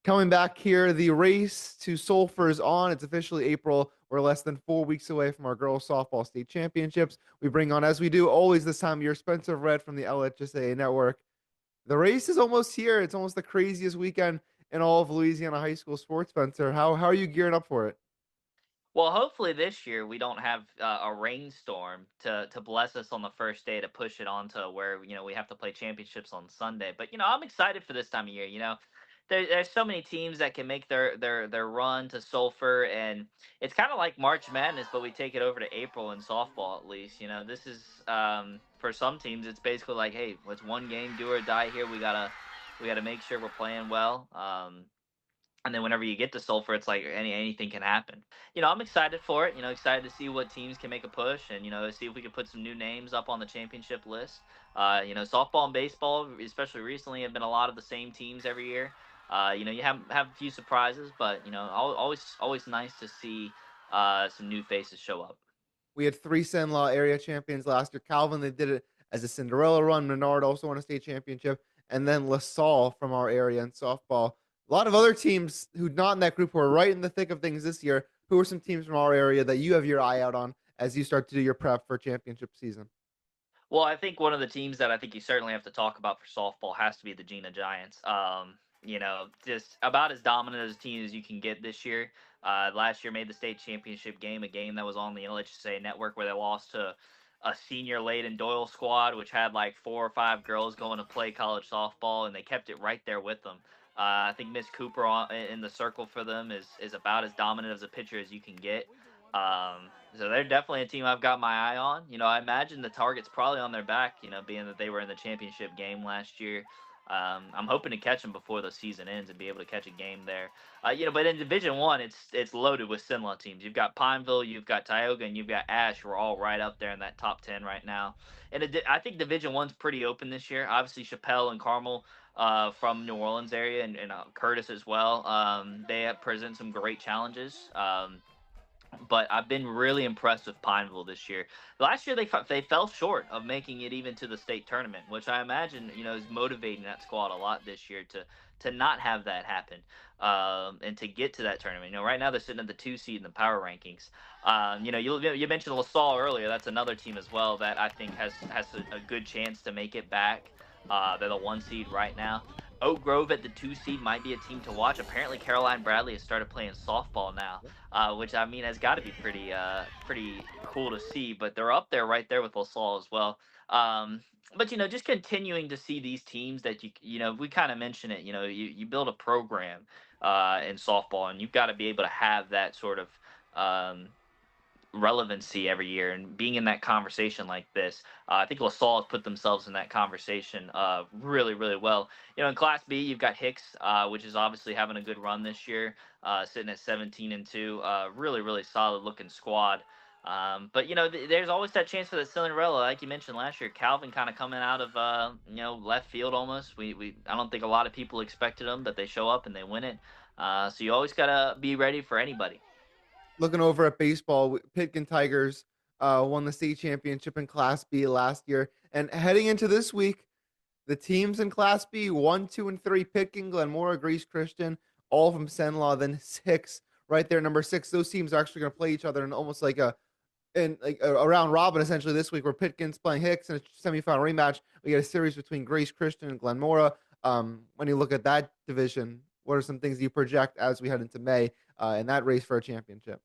Coming back here, the race to Sulphur is on. It's officially April. We're less than 4 weeks away from our girls softball state championships. We bring on, as we do always this time of year, Spencer Verret from the LHSA Network. The race is almost here. It's almost the craziest weekend in all of Louisiana high school sports, Spencer. How are you gearing up for it? Well, hopefully this year we don't have a rainstorm to bless us on the first day to push it on to where we have to play championships on Sunday. But I'm excited for this time of year. There's so many teams that can make their run to Sulphur, and it's kind of like March Madness, but we take it over to April in softball at least. This is for some teams it's basically like, hey, it's one game, do or die here. We gotta make sure we're playing well. And then whenever you get to Sulphur, it's like anything can happen. I'm excited for it. Excited to see what teams can make a push, and see if we can put some new names up on the championship list. Softball and baseball, especially recently, have been a lot of the same teams every year. You have a few surprises, but always nice to see some new faces show up. We had three Cenla area champions last year. Calvin, they did it as a Cinderella run. Menard also won a state championship. And then LaSalle from our area in softball. A lot of other teams who not in that group who are right in the thick of things this year. Who are some teams from our area that you have your eye out on as you start to do your prep for championship season? Well, I think one of the teams that I think you certainly have to talk about for softball has to be the Gina Giants. Just about as dominant as a team as you can get this year. Last year made the state championship game, a game that was on the LHSA network where they lost to a senior Layden Doyle squad, which had like 4 or 5 girls going to play college softball, and they kept it right there with them. I think Miss Cooper in the circle for them is about as dominant as a pitcher as you can get. So they're definitely a team I've got my eye on. I imagine the target's probably on their back, being that they were in the championship game last year. I'm hoping to catch them before the season ends and be able to catch a game there. But in Division One, it's loaded with Cenla teams. You've got Pineville, you've got Tioga, and you've got Ash. We're all right up there in that top 10 right now. And I think Division One's pretty open this year. Obviously, Chappelle and Carmel from New Orleans area, and Curtis as well. They have present some great challenges. But I've been really impressed with Pineville this year. Last year they fell short of making it even to the state tournament, which I imagine is motivating that squad a lot this year to not have that happen, and to get to that tournament. Right now they're sitting at the 2 seed in the power rankings. You mentioned LaSalle earlier. That's another team as well that I think has a good chance to make it back. They're the 1 seed right now. Oak Grove at the 2 seed might be a team to watch. Apparently, Caroline Bradley has started playing softball now, which I mean has got to be pretty cool to see. But they're up there, right there with LaSalle as well. But just continuing to see these teams that we kind of mentioned it. You build a program in softball, and you've got to be able to have that sort of um, relevancy every year and being in that conversation like this. I think LaSalle has put themselves in that conversation really, really well. In Class B, you've got Hicks, which is obviously having a good run this year, sitting at 17-2. Really, really solid looking squad. But there's always that chance for the Cinderella, like you mentioned last year. Calvin kind of coming out of left field almost. We I don't think a lot of people expected them, but they show up and they win it. So you always gotta be ready for anybody. Looking over at baseball, Pitkin Tigers won the state championship in Class B last year. And heading into this week, the teams in Class B, 1, 2, and 3, Pitkin, Glenmora, Grace Christian, all from Cenla, then 6 right there, number 6. Those teams are actually going to play each other in almost like a round robin essentially this week, where Pitkin's playing Hicks in a semifinal rematch. We get a series between Grace Christian and Glenmora. When you look at that division, what are some things you project as we head into May in that race for a championship?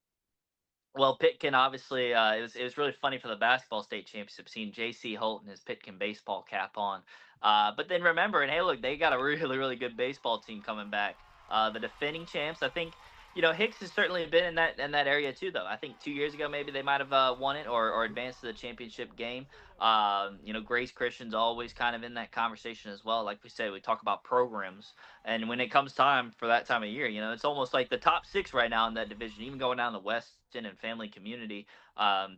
Well, Pitkin obviously it was really funny for the basketball state championship seeing J.C. Holt and his Pitkin baseball cap on. But then remember, and hey, look, they got a really really good baseball team coming back. The defending champs, I think. Hicks has certainly been in that area too, though. I think 2 years ago maybe they might have won it or advanced to the championship game. Grace Christian's always kind of in that conversation as well. Like we said, we talk about programs, and when it comes time for that time of year, it's almost like the top six right now in that division, even going down the Weston and Family Community.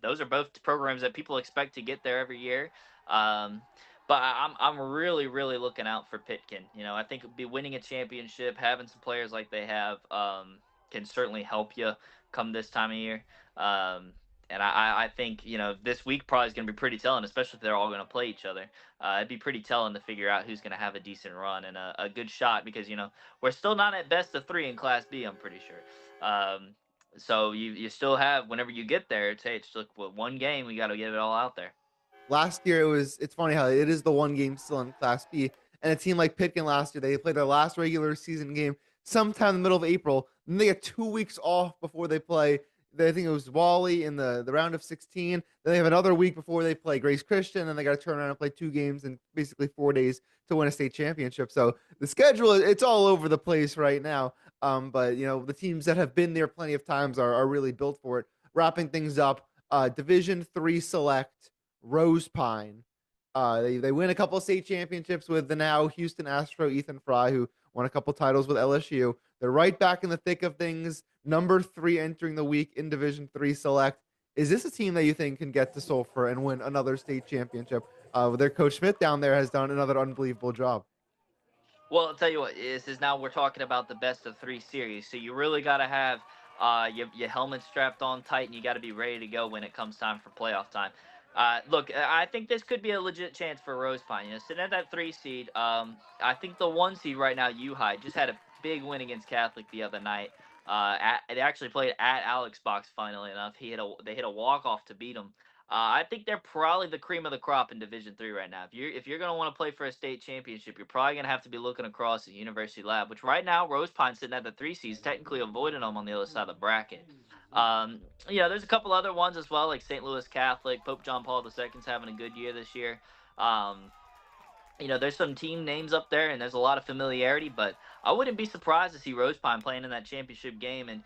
Those are both programs that people expect to get there every year. Um, but I'm really really looking out for Pitkin. I think be winning a championship, having some players like they have, can certainly help you come this time of year. Um, And I think this week probably is going to be pretty telling, especially if they're all going to play each other. It'd be pretty telling to figure out who's going to have a decent run and a good shot because we're still not at best of three in Class B. I'm pretty sure. So you still have whenever you get there, it's like one game. We got to get it all out there. Last year it's funny how it is the one game still in Class B, and a team like Pitkin last year they played their last regular season game sometime in the middle of April. Then they get 2 weeks off before they play. I think it was Wally in the round of 16. Then they have another week before they play Grace Christian, and they got to turn around and play 2 games in basically 4 days to win a state championship. So the schedule it's all over the place right now. But the teams that have been there plenty of times are really built for it. Wrapping things up, Division 3 select Rose Pine. They win a couple of state championships with the now Houston Astro Ethan Fry, who won a couple titles with LSU. They're right back in the thick of things. Number 3 entering the week in Division 3 select. Is this a team that you think can get to Sulphur and win another state championship? Their coach Smith down there has done another unbelievable job. Well, I'll tell you what, this is now we're talking about the best of three series. So you really got to have your helmet strapped on tight, and you got to be ready to go when it comes time for playoff time. Look, I think this could be a legit chance for Rose Pine. Sitting at that 3 seed, I think the 1 seed right now, U-High, just had a big win against Catholic the other night. They actually played at Alex Box. Funnily enough, they hit a walk off to beat them. I think they're probably the cream of the crop in Division 3 right now. If you're going to want to play for a state championship, you're probably going to have to be looking across the University Lab, which right now Rose Pine sitting at the 3 seeds, technically avoiding them on the other side of the bracket. There's a couple other ones as well, like St. Louis Catholic, Pope John Paul II's having a good year this year. There's some team names up there, and there's a lot of familiarity, but I wouldn't be surprised to see Rose Pine playing in that championship game. And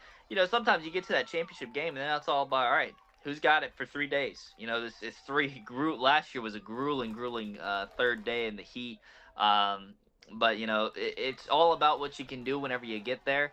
sometimes you get to that championship game, and then that's all about all right. Who's got it for 3 days? This it's three. Last year was a grueling third day in the heat. But it's all about what you can do whenever you get there.